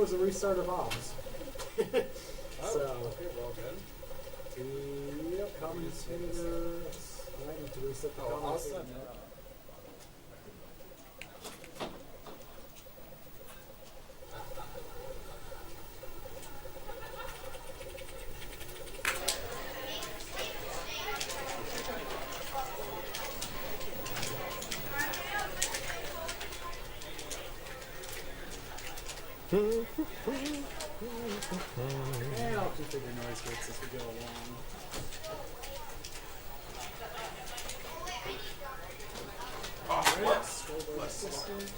was a restart of Oz. So, okay, we're all good. yep, commentators. I need to reset the commentators. And I'll configure noise gates as we go along. Alright, scroll assistant.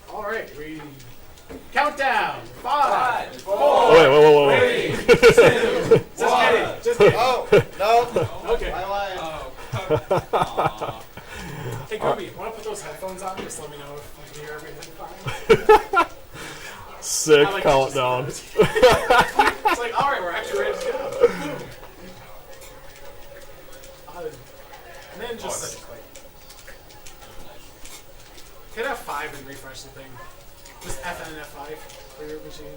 Alright, we countdown. 5, 4, Wait. 3, 2, just kidding. Oh, no. Okay. I lied. Oh. Hey, Gobi, want to put those headphones on? Just let me know if you hear everything fine. Sick like countdown. It's like, alright, we're actually ready to go. And then just hit F5 and refresh the thing. Just FN and F5 for your machine.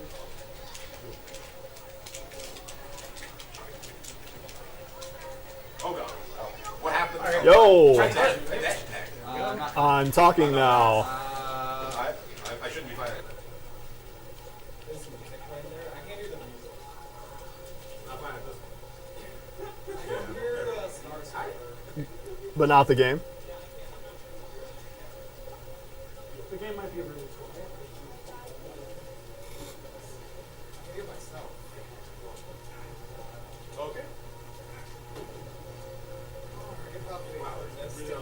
Oh god. What happened? Right. Yo! I'm talking now. I shouldn't be fighting. There's some music playing there. I can't hear the music. Not fine. I can hear St4rSurfer. But not the game. The game might be really quiet. I can hear myself. Okay. I can probably this to -10,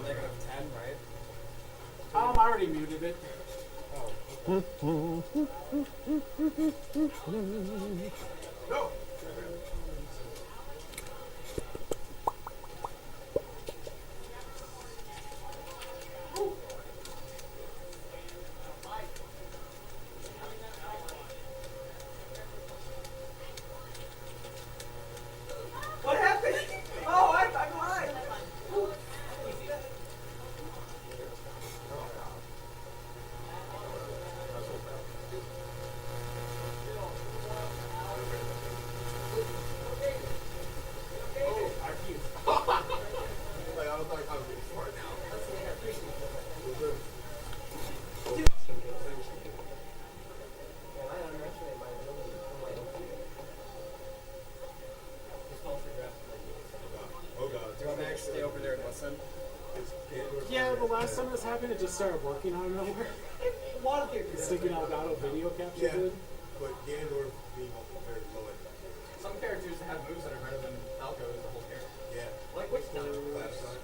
right? I already muted it. No. What happened? Oh, I'm live. Like, I was like, I'm getting smart now. Oh god. Do you want me to stay over there and listen? Yeah, the last time this happened, it just started working on it over. Sticking out auto video capture Yeah. did. But Ganondorf being very low end. Some characters have moves that are better than Falco as a whole character. Yeah. Like which time? Last time.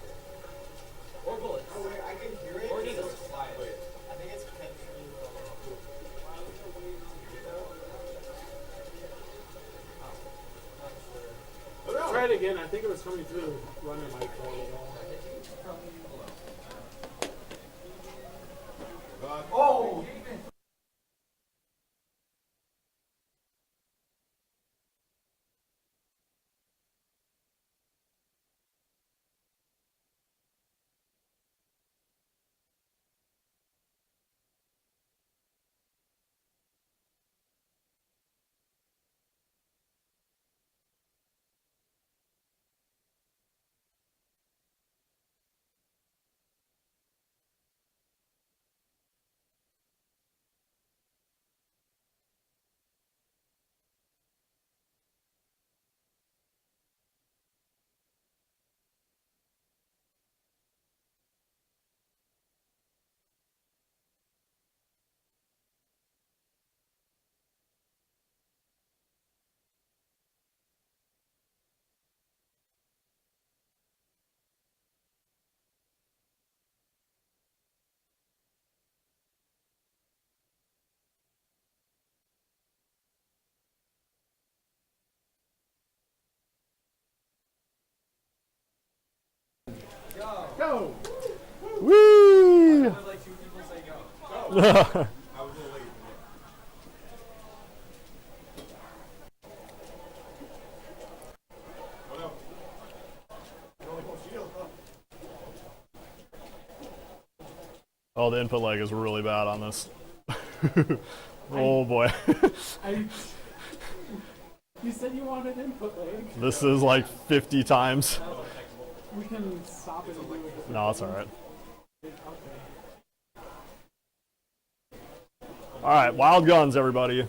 Or bullets. Oh wait, I can hear it. Or just a slide. Wait. I think it's potentially. Try it again. I think it was coming through running mic for a while. God. Oh! Go! Whee! There's like 2 people say go. I was a little late. Oh no. Oh, the input lag is really bad on this. Oh boy. You said you wanted input lag. This is like 50 times. We can stop it and do it. No, it's alright. Okay. Alright, wild guns, everybody.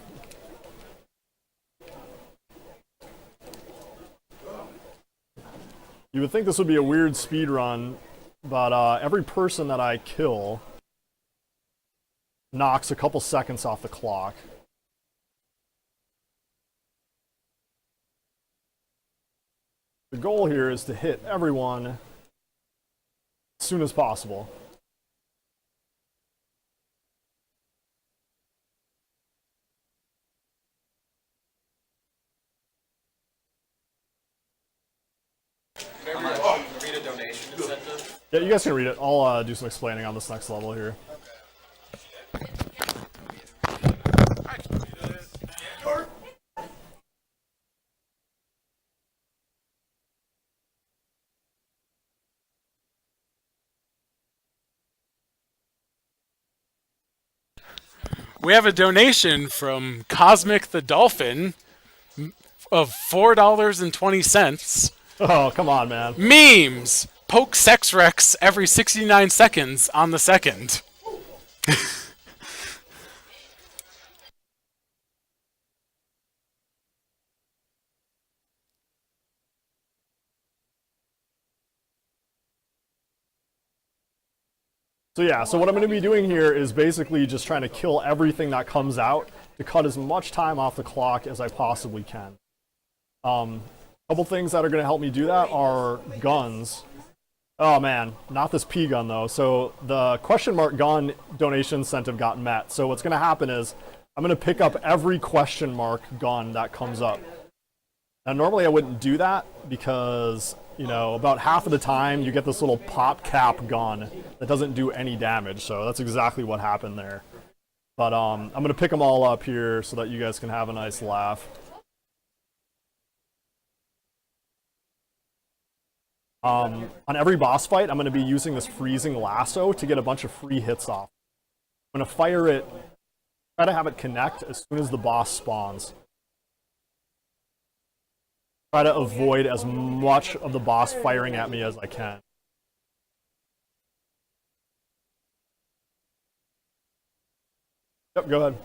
You would think this would be a weird speed run, but every person that I kill knocks a couple seconds off the clock. The goal here is to hit everyone as soon as possible. Read a donation incentive. Yeah, you guys can read it. I'll do some explaining on this next level here. We have a donation from Cosmic the Dolphin of $4.20. Oh, come on, man. Memes! Poke sex Rex every 69 seconds on the second. So yeah, so what I'm going to be doing here is basically just trying to kill everything that comes out to cut as much time off the clock as I possibly can. Couple things that are going to help me do that are guns. Oh man, not this P gun though. So the question mark gun donation incentive got met. So what's going to happen is I'm going to pick up every question mark gun that comes up. Now normally I wouldn't do that because, you know, about half of the time you get this little pop cap gun that doesn't do any damage. So that's exactly what happened there. But I'm going to pick them all up here so that you guys can have a nice laugh. On every boss fight, I'm going to be using this freezing lasso to get a bunch of free hits off. I'm going to fire it, try to have it connect as soon as the boss spawns. Try to avoid as much of the boss firing at me as I can. Yep, go ahead.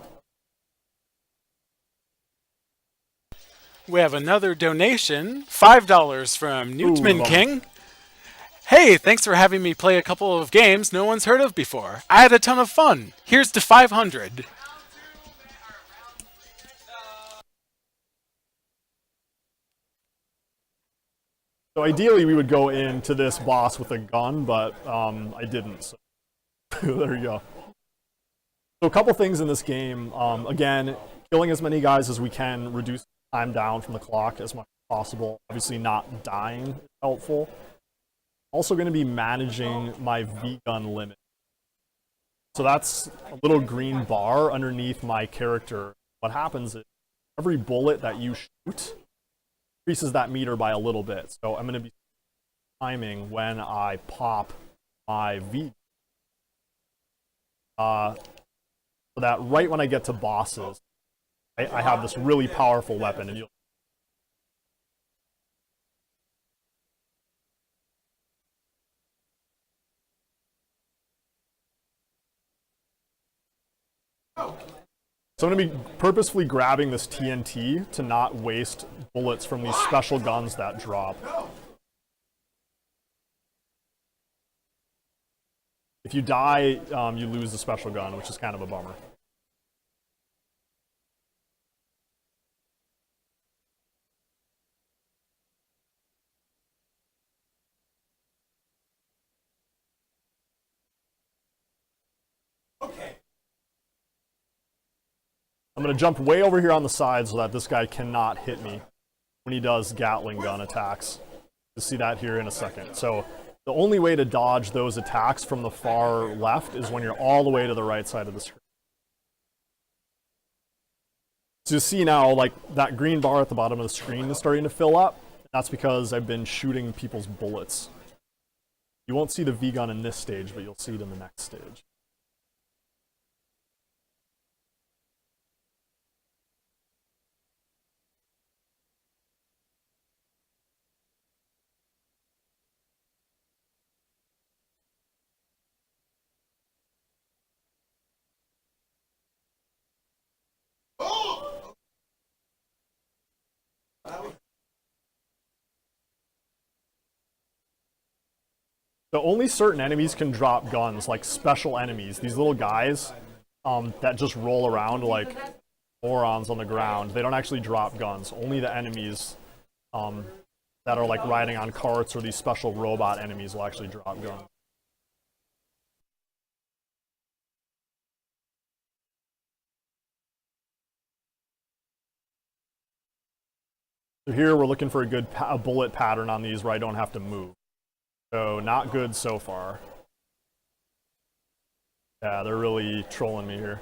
We have another donation, $5 from Newtman Ooh, King. Hey, thanks for having me play a couple of games no one's heard of before. I had a ton of fun. Here's to 500. So ideally we would go into this boss with a gun, but I didn't. So there you go. So a couple things in this game. Again, killing as many guys as we can, reduce time down from the clock as much as possible. Obviously not dying is helpful. Also going to be managing my V-gun limit. So that's a little green bar underneath my character. What happens is every bullet that you shoot increases that meter by a little bit. So I'm going to be timing when I pop my V. So that right when I get to bosses, I have this really powerful weapon. And you'll So I'm going to be purposefully grabbing this TNT to not waste bullets from these special guns that drop. If you die, you lose the special gun, which is kind of a bummer. I'm going to jump way over here on the side so that this guy cannot hit me when he does Gatling gun attacks. You'll see that here in a second. So the only way to dodge those attacks from the far left is when you're all the way to the right side of the screen. So you see now, like, that green bar at the bottom of the screen is starting to fill up. That's because I've been shooting people's bullets. You won't see the V-gun in this stage, but you'll see it in the next stage. So only certain enemies can drop guns, like special enemies. These little guys that just roll around like morons on the ground. They don't actually drop guns. Only the enemies that are like riding on carts or these special robot enemies will actually drop guns. So here we're looking for a good bullet pattern on these where I don't have to move. So not good so far. Yeah, they're really trolling me here.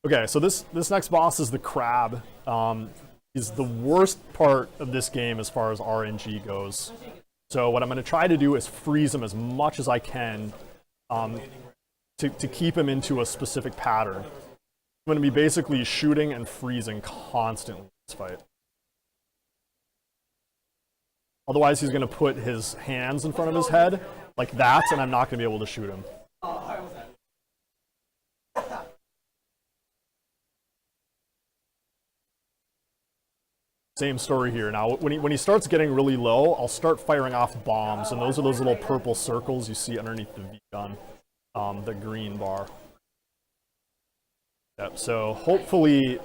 Okay, so this next boss is the crab. He's the worst part of this game as far as RNG goes. So what I'm going to try to do is freeze him as much as I can to keep him into a specific pattern. I'm going to be basically shooting and freezing constantly in this fight. Otherwise, he's going to put his hands in front of his head like that, and I'm not going to be able to shoot him. Same story here. Now, when he starts getting really low, I'll start firing off bombs, and those are those little purple circles you see underneath the V gun, the green bar. Yep, so hopefully,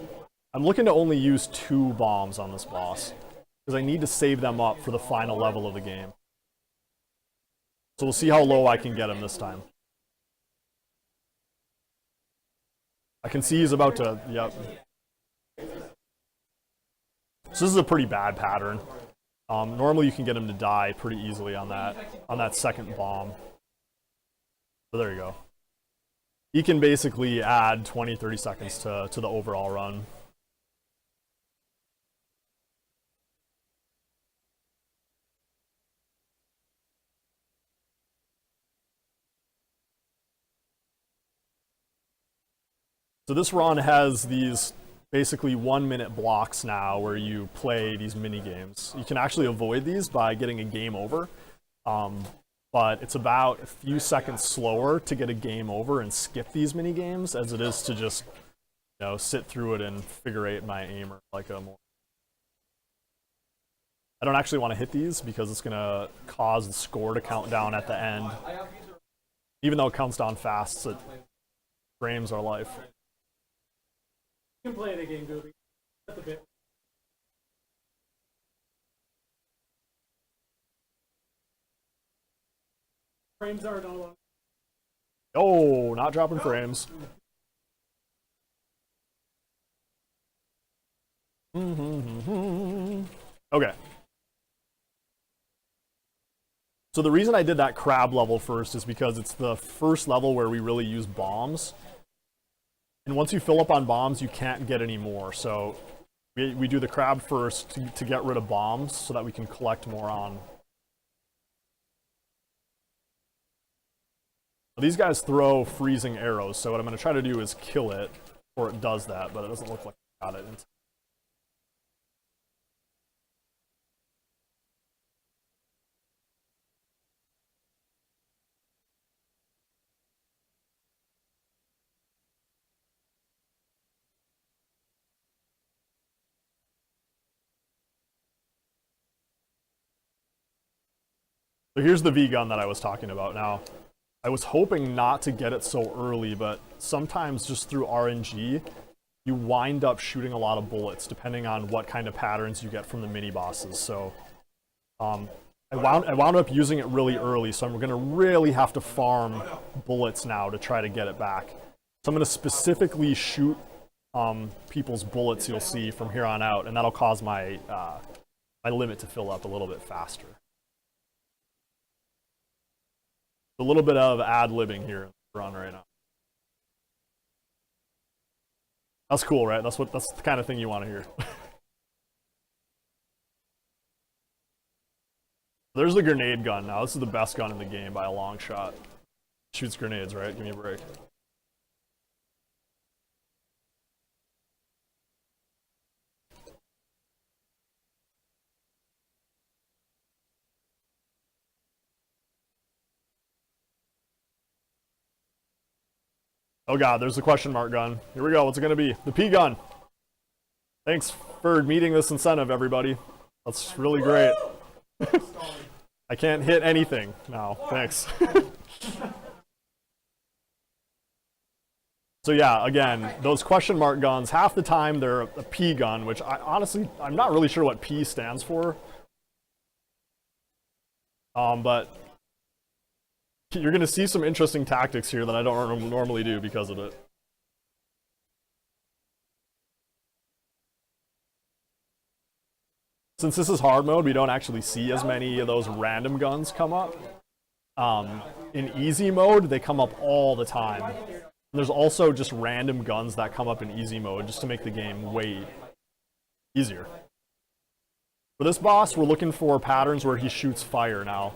I'm looking to only use 2 bombs on this boss, because I need to save them up for the final level of the game. So we'll see how low I can get him this time. I can see he's about to, yep. So this is a pretty bad pattern. Normally you can get him to die pretty easily on that second bomb. So there you go. He can basically add 20-30 seconds to the overall run. So this run has these basically 1-minute blocks now where you play these mini games. You can actually avoid these by getting a game over, but it's about a few seconds slower to get a game over and skip these mini games as it is to just, you know, sit through it and figure eight my aimer like a more. I don't actually want to hit these because it's gonna cause the score to count down at the end. Even though it counts down fast, so frames are life. You can play the game, Gooby. That's a bit. Frames are no longer. Oh, not dropping frames. Okay. So the reason I did that crab level first is because it's the first level where we really use bombs. And once you fill up on bombs, you can't get any more. So we do the crab first to get rid of bombs so that we can collect more on. These guys throw freezing arrows, so what I'm going to try to do is kill it before it does that, but it doesn't look like I got it. So here's the V-gun that I was talking about. Now, I was hoping not to get it so early, but sometimes just through RNG, you wind up shooting a lot of bullets depending on what kind of patterns you get from the mini bosses. So I wound up using it really early, so I'm going to really have to farm bullets now to try to get it back. So I'm going to specifically shoot people's bullets, you'll see, from here on out, and that'll cause my, my limit to fill up a little bit faster. A little bit of ad-libbing here in the run right now. That's cool, right? That's the kind of thing you want to hear. There's the grenade gun now. This is the best gun in the game by a long shot. Shoots grenades, right? Give me a break. Oh god, there's the question mark gun. Here we go, what's it gonna be? The P gun. Thanks for meeting this incentive, everybody. That's really great. I can't hit anything now. Thanks. So yeah, again, those question mark guns, half the time they're a P gun, which I'm not really sure what P stands for. But you're going to see some interesting tactics here that I don't normally do because of it. Since this is hard mode, we don't actually see as many of those random guns come up. In easy mode, they come up all the time. And there's also just random guns that come up in easy mode just to make the game way easier. For this boss, we're looking for patterns where he shoots fire now.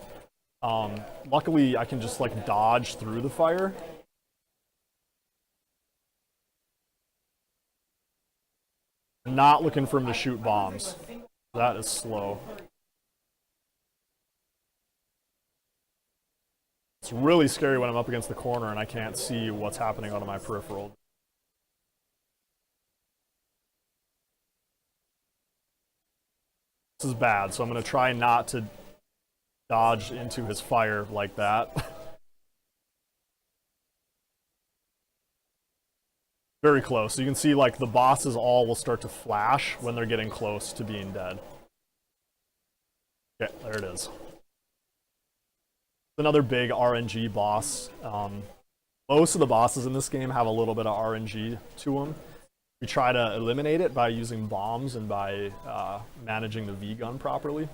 Luckily, I can just like dodge through the fire. Not looking for him to shoot bombs. That is slow. It's really scary when I'm up against the corner and I can't see what's happening out of my peripheral. This is bad, so I'm going to try not to dodge into his fire like that. Very close. So you can see like the bosses all will start to flash when they're getting close to being dead. Okay, there it is. Another big RNG boss. Most of the bosses in this game have a little bit of RNG to them. We try to eliminate it by using bombs and by managing the V-gun properly.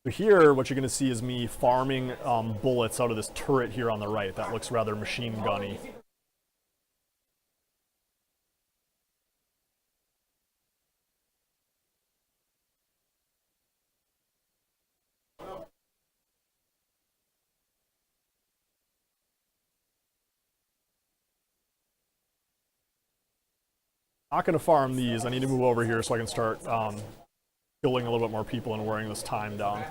So here, what you're going to see is me farming bullets out of this turret here on the right. That looks rather machine gunny. Not going to farm these. I need to move over here so I can start killing a little bit more people and wearing this time down.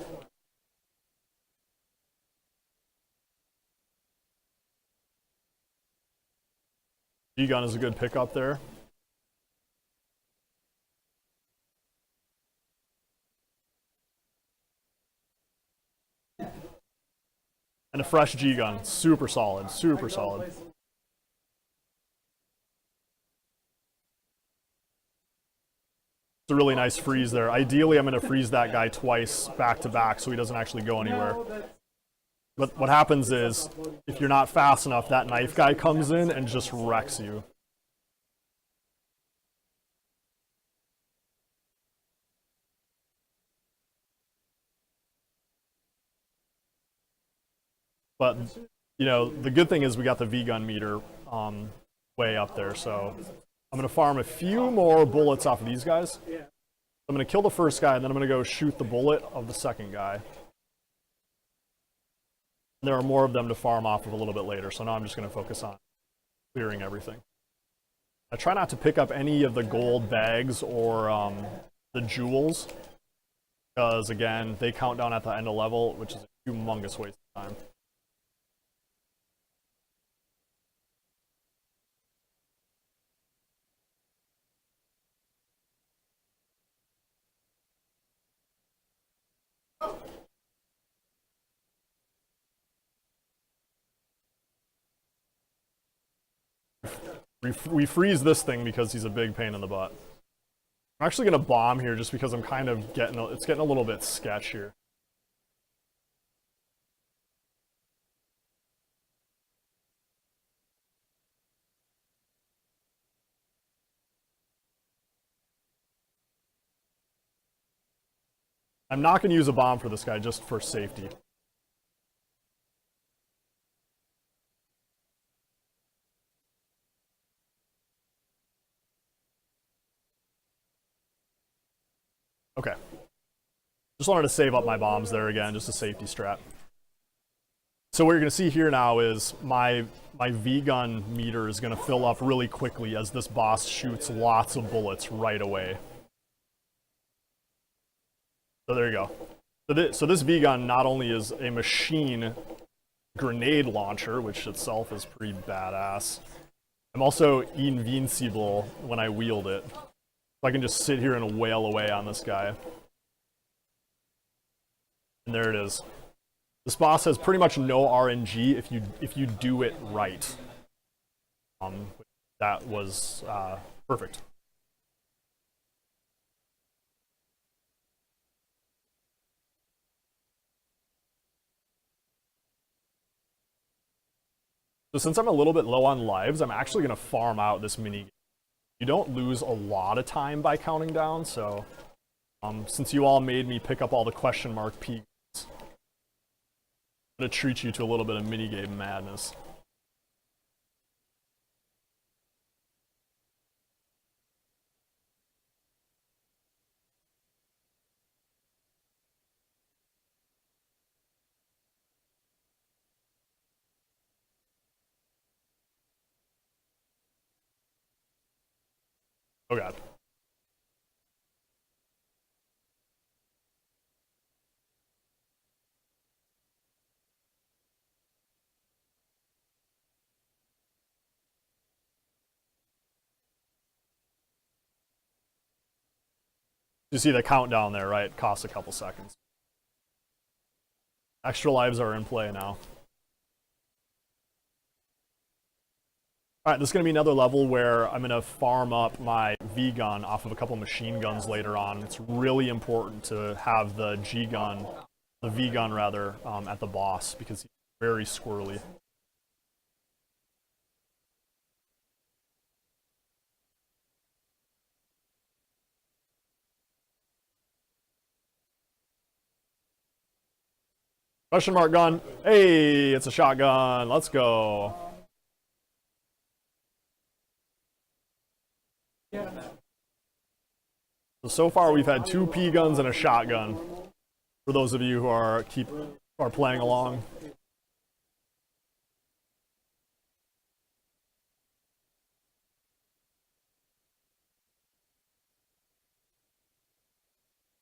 G-gun is a good pickup there. And a fresh G-gun. Super solid, super solid. It's a really nice freeze there. Ideally, I'm going to freeze that guy twice back to back so he doesn't actually go anywhere. But what happens is, if you're not fast enough, that knife guy comes in and just wrecks you. But, you know, the good thing is we got the V-gun meter way up there, so I'm going to farm a few more bullets off of these guys. I'm going to kill the first guy, and then I'm going to go shoot the bullet of the second guy. There are more of them to farm off of a little bit later, so now I'm just going to focus on clearing everything. I try not to pick up any of the gold bags or the jewels, because, again, they count down at the end of level, which is a humongous waste of time. We freeze this thing because he's a big pain in the butt. I'm actually going to bomb here just because I'm kind of it's getting a little bit sketch here. I'm not going to use a bomb for this guy just for safety. Okay. Just wanted to save up my bombs there again, just a safety strat. So what you're going to see here now is my V-gun meter is going to fill up really quickly as this boss shoots lots of bullets right away. So there you go. So this V-gun not only is a machine grenade launcher, which itself is pretty badass, I'm also invincible when I wield it. So I can just sit here and wail away on this guy. And there it is. This boss has pretty much no RNG if you do it right. That was perfect. So since I'm a little bit low on lives, I'm actually going to farm out this mini. You don't lose a lot of time by counting down, so since you all made me pick up all the question mark P, I'm going to treat you to a little bit of minigame madness. Oh god. You see the countdown there, right? It costs a couple seconds. Extra lives are in play now. Alright, this is going to be another level where I'm going to farm up my V-gun off of a couple machine guns later on. It's really important to have the G-gun, the V-gun rather, at the boss because he's very squirrely. Question mark gun. Hey, it's a shotgun. Let's go. So far we've had 2 P guns and a shotgun. For those of you who are playing along.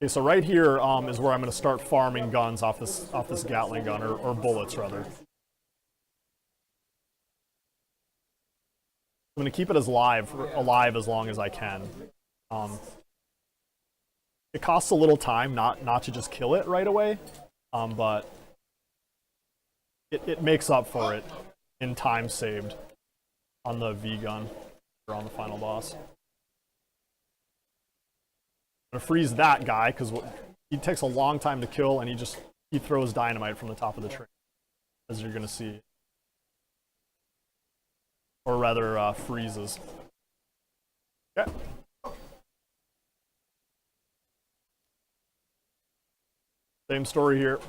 Okay, so right here is where I'm going to start farming guns off this Gatling gun, or bullets rather. I'm going to keep it alive as long as I can. It costs a little time not to just kill it right away, but it makes up for it in time saved on the V gun or on the final boss. I'm gonna freeze that guy because he takes a long time to kill, and he throws dynamite from the top of the tree, as you're gonna see, or rather freezes. Okay. Same story here.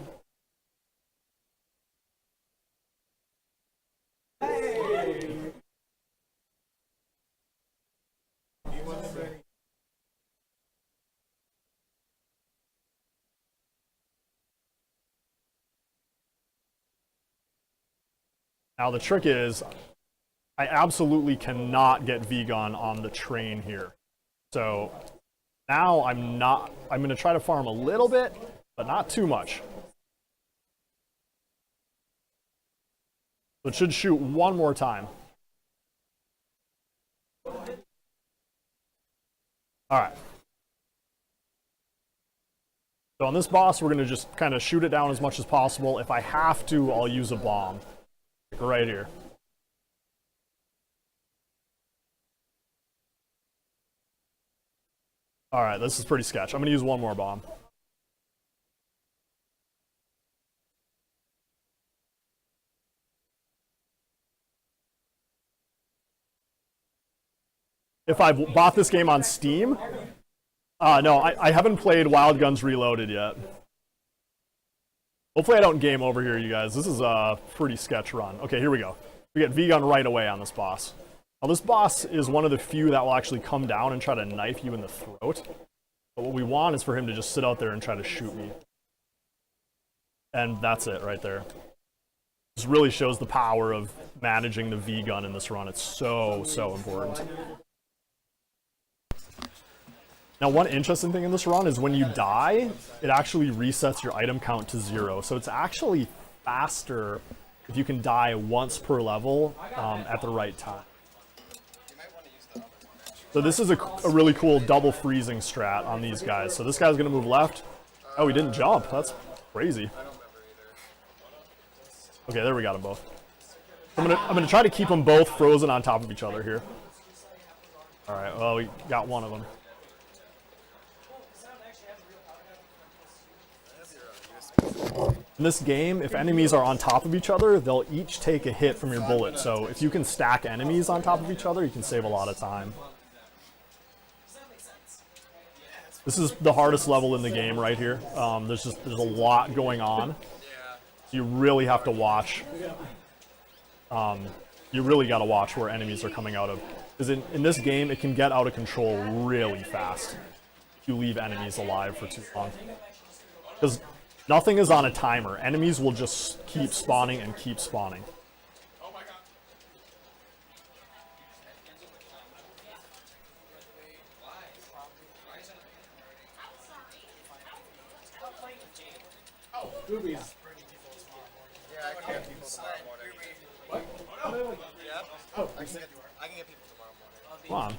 Now the trick is, I absolutely cannot get V-gun on the train here. So now I'm going to try to farm a little bit, but not too much. So it should shoot one more time. Alright. So on this boss, we're going to just kind of shoot it down as much as possible. If I have to, I'll use a bomb. Like right here. Alright, this is pretty sketch. I'm going to use one more bomb. If I've bought this game on Steam, no, I haven't played Wild Guns Reloaded yet. Hopefully I don't game over here, you guys. This is a pretty sketch run. Okay, here we go. We get V-gun right away on this boss. Now this boss is one of the few that will actually come down and try to knife you in the throat. But what we want is for him to just sit out there and try to shoot me. And that's it right there. This really shows the power of managing the V-gun in this run. It's so important. Now, one interesting thing in this run is when you die, it actually resets your item count to 0. So it's actually faster if you can die once per level at the right time. So this is a really cool double freezing strat on these guys. So this guy's gonna move left. Oh, he didn't jump. That's crazy. Okay, there we got them both. I'm gonna try to keep them both frozen on top of each other here. All right. Well, we got one of them. In this game, if enemies are on top of each other, they'll each take a hit from your bullet. So if you can stack enemies on top of each other, you can save a lot of time. This is the hardest level in the game right here. There's a lot going on. You really have to watch. You really got to watch where enemies are coming out of. Because in this game, it can get out of control really fast if you leave enemies alive for too long. Because nothing is on a timer. Enemies will just keep spawning and keep spawning. Boobies. Yeah, I can get people tomorrow morning. What? Yeah. Oh, I can get people tomorrow morning. Come on.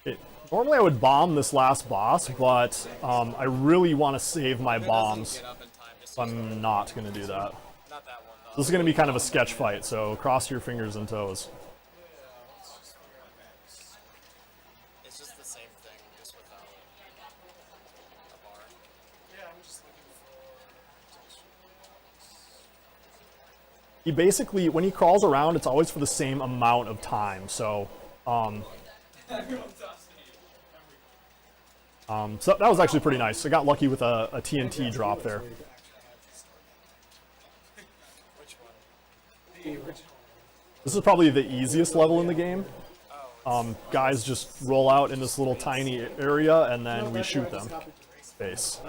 Okay. Normally I would bomb this last boss, but I really want to save my bombs. So I'm not going to do that. Not that one though. This is going to be kind of a sketch fight, so cross your fingers and toes. It's just the same thing, just without a bar. Yeah, I'm just looking for. He basically, when he crawls around, it's always for the same amount of time. So, so that was actually pretty nice. I got lucky with a TNT drop there. Which one? the original. This is probably the easiest level in the game. Guys just roll out in this little tiny area, and then we shoot them. Base.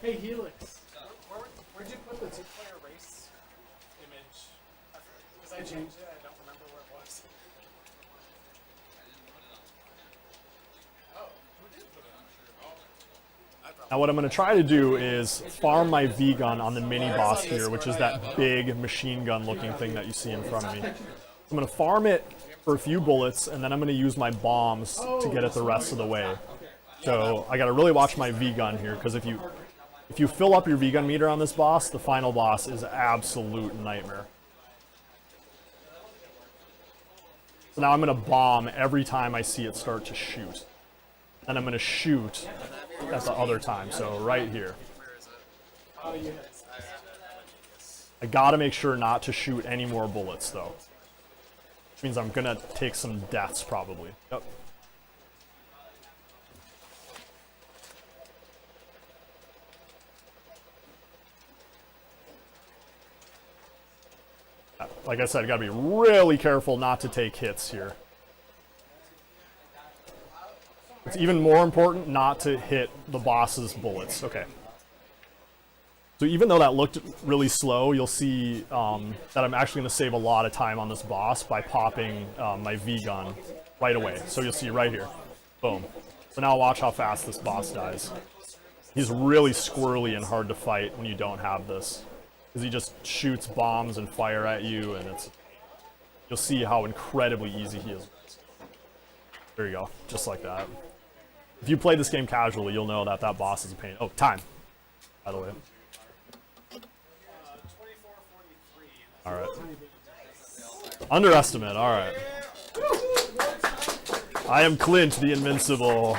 Hey, Helix. Where'd you put the two-player race image? Because I changed it. I don't remember where it was. Now what I'm going to try to do is farm my V-gun on the mini-boss here, which is that big machine gun looking thing that you see in front of me. I'm going to farm it for a few bullets, and then I'm going to use my bombs to get it the rest of the way. So I got to really watch my V-gun here, because if you fill up your V-gun meter on this boss, the final boss is an absolute nightmare. So now I'm going to bomb every time I see it start to shoot. And I'm going to shoot at the other time, so right here. I gotta make sure not to shoot any more bullets, though. Which means I'm gonna take some deaths, probably. Yep. Like I said, I gotta be really careful not to take hits here. It's even more important not to hit the boss's bullets. Okay. So even though that looked really slow, you'll see that I'm actually going to save a lot of time on this boss by popping my V-gun right away. So you'll see right here. Boom. So now watch how fast this boss dies. He's really squirrely and hard to fight when you don't have this. Because he just shoots bombs and fire at you, and you'll see how incredibly easy he is. There you go. Just like that. If you play this game casually, you'll know that that boss is a pain. Oh, time, by the way. 2443. All right. Underestimate. All right. I am Clint, the Invincible.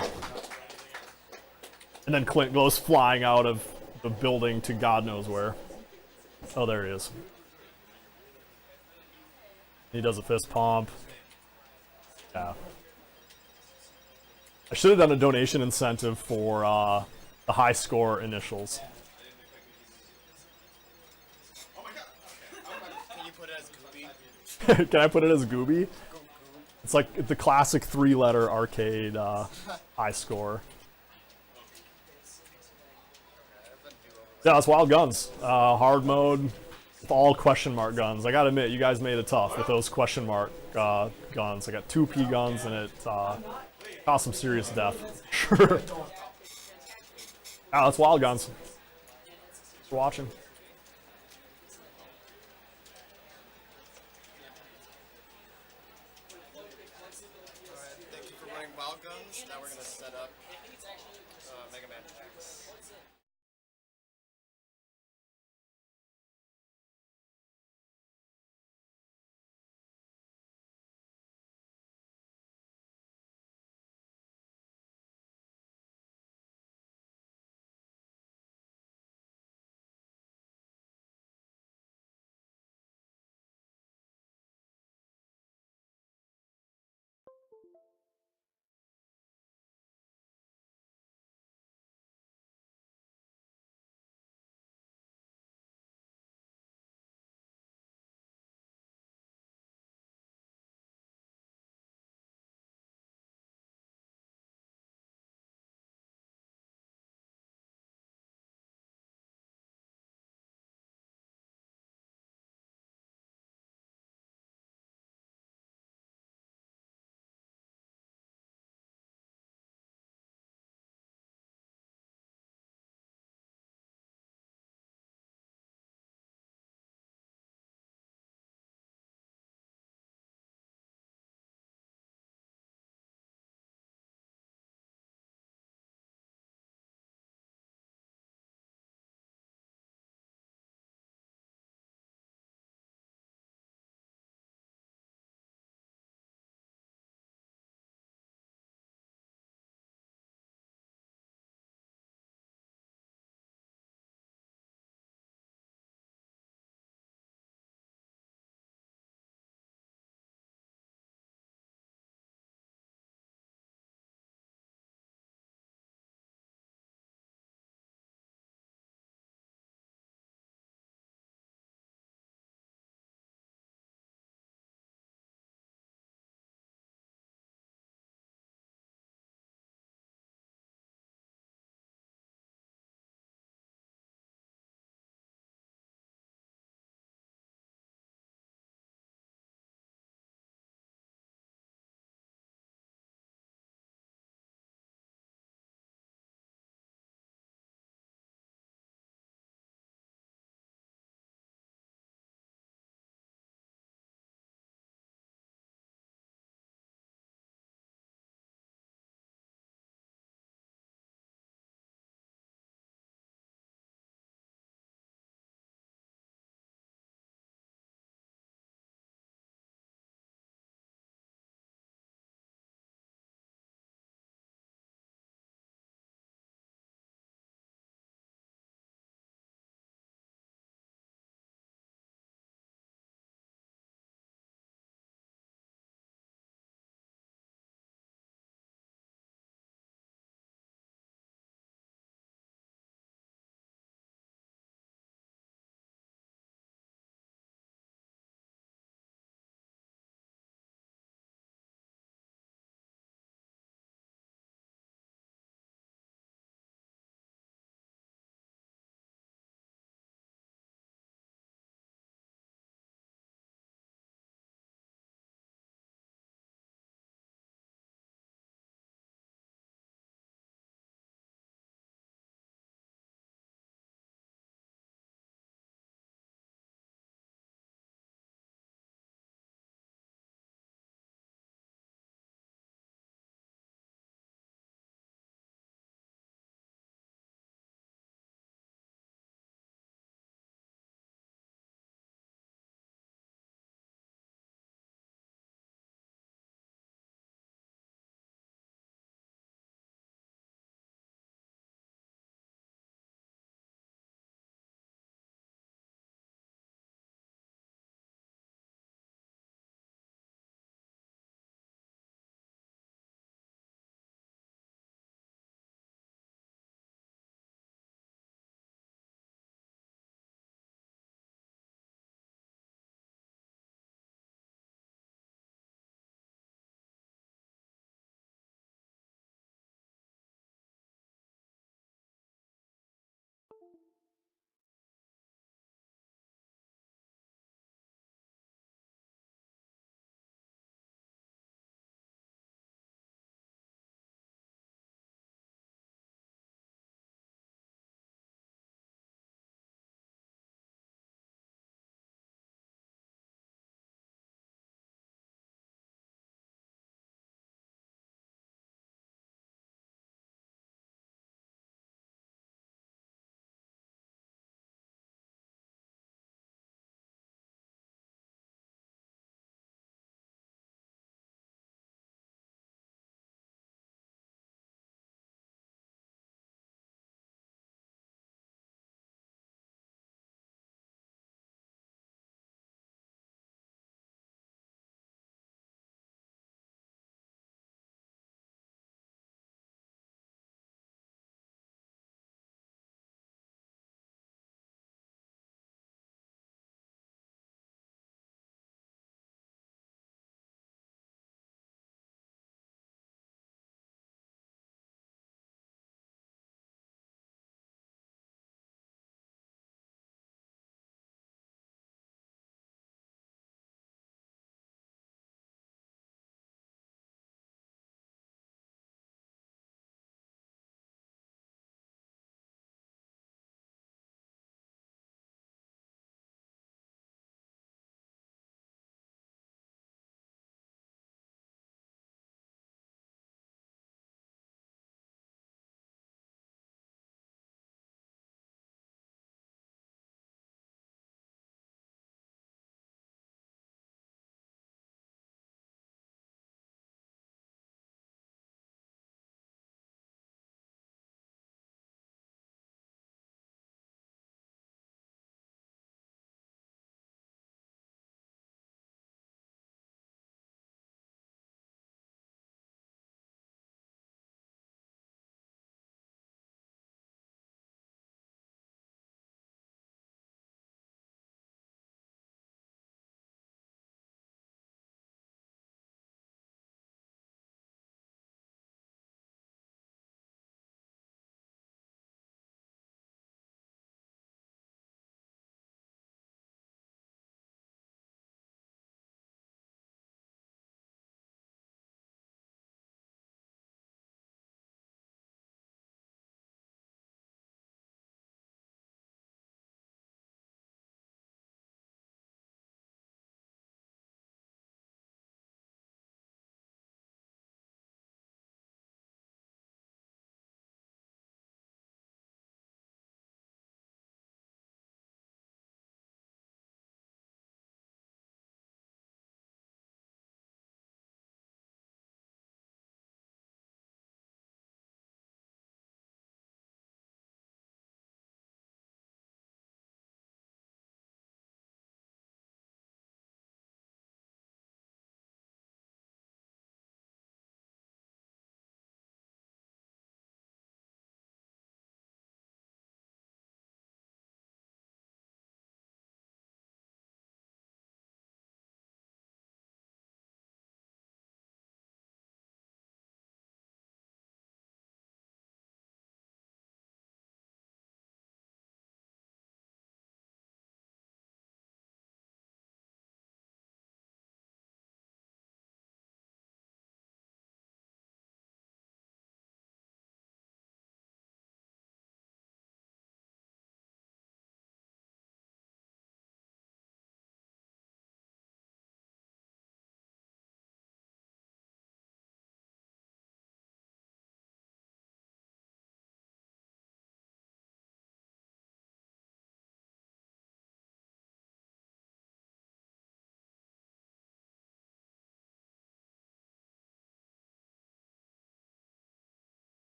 And then Clint goes flying out of the building to God knows where. Oh, there he is. He does a fist pump. Yeah. I should have done a donation incentive for the high score initials. Can you put it as Gooby? Can I put it as Gooby? It's like the classic 3-letter arcade high score. Yeah, it's Wild Guns. Hard mode with all question mark guns. I gotta admit, you guys made it tough with those question mark guns. I got 2 P guns, and it caused some serious death. Sure. Ah, that's Wild Guns. Thanks for watching. running wild guns. Now we're gonna set up Mega Man X.